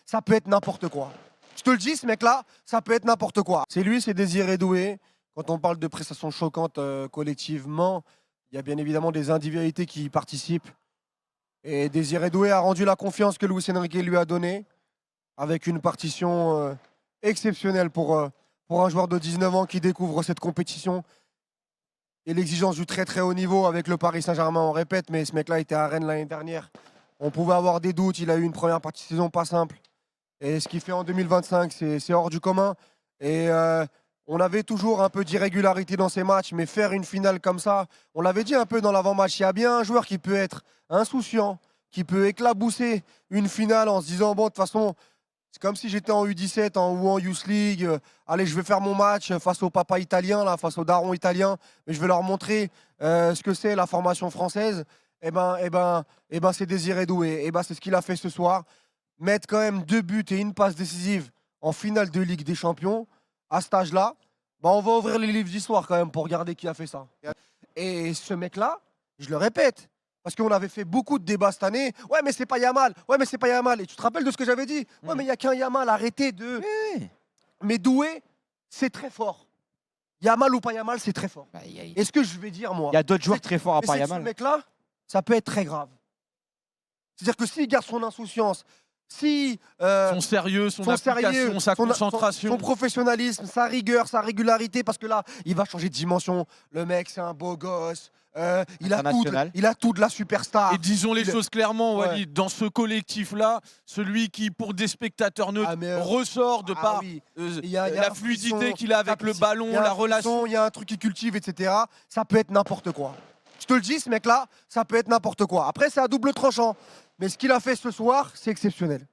ça peut être n'importe quoi. Je te le dis, ce mec-là, ça peut être n'importe quoi. C'est lui, c'est Désiré Doué. Quand on parle de prestations choquantes collectivement, il y a bien évidemment des individualités qui y participent. Et Désiré Doué a rendu la confiance que Luis Enrique lui a donnée avec une partition exceptionnelle pour un joueur de 19 ans qui découvre cette compétition et l'exigence du très très haut niveau avec le Paris Saint-Germain, on répète, mais ce mec-là était à Rennes l'année dernière. On pouvait avoir des doutes, il a eu une première partie de saison pas simple. Et ce qu'il fait en 2025, c'est hors du commun. Et on avait toujours un peu d'irrégularité dans ces matchs, mais faire une finale comme ça, on l'avait dit un peu dans l'avant-match, il y a bien un joueur qui peut être insouciant, qui peut éclabousser une finale en se disant, bon, de toute façon, c'est comme si j'étais en U17 ou en Youth League. Allez, je vais faire mon match face au papa italien, là, face au daron italien, mais je vais leur montrer ce que c'est la formation française. C'est Désiré Doué. C'est ce qu'il a fait ce soir. Mettre quand même 2 buts et une passe décisive en finale de Ligue des Champions, à cet âge-là, on va ouvrir les livres d'histoire quand même pour regarder qui a fait ça. Et ce mec-là, je le répète, parce qu'on avait fait beaucoup de débats cette année. Ouais, mais c'est pas Yamal. Ouais, mais c'est pas Yamal. Et tu te rappelles de ce que j'avais dit? Ouais, mais il n'y a qu'un Yamal. Arrêtez de. Oui. Mais Doué, c'est très fort. Yamal ou pas Yamal, c'est très fort. Et ce que je vais dire, moi. Il y a d'autres joueurs très forts à part Yamal. Ce mec-là, ça peut être très grave. C'est-à-dire que s'il garde son insouciance, si son sérieux, son application, sa concentration, son professionnalisme, sa rigueur, sa régularité, parce que là, il va changer de dimension. Le mec, c'est un beau gosse. Il a tout de la superstar. Et disons les choses clairement, Walid, dans ce collectif-là, celui qui, pour des spectateurs neutres, ressort de par la fluidité qu'il a avec le ballon, la relation. Il y a un truc qu'il cultive, etc. Ça peut être n'importe quoi. Je te le dis, ce mec-là, ça peut être n'importe quoi. Après, c'est à double tranchant. Mais ce qu'il a fait ce soir, c'est exceptionnel.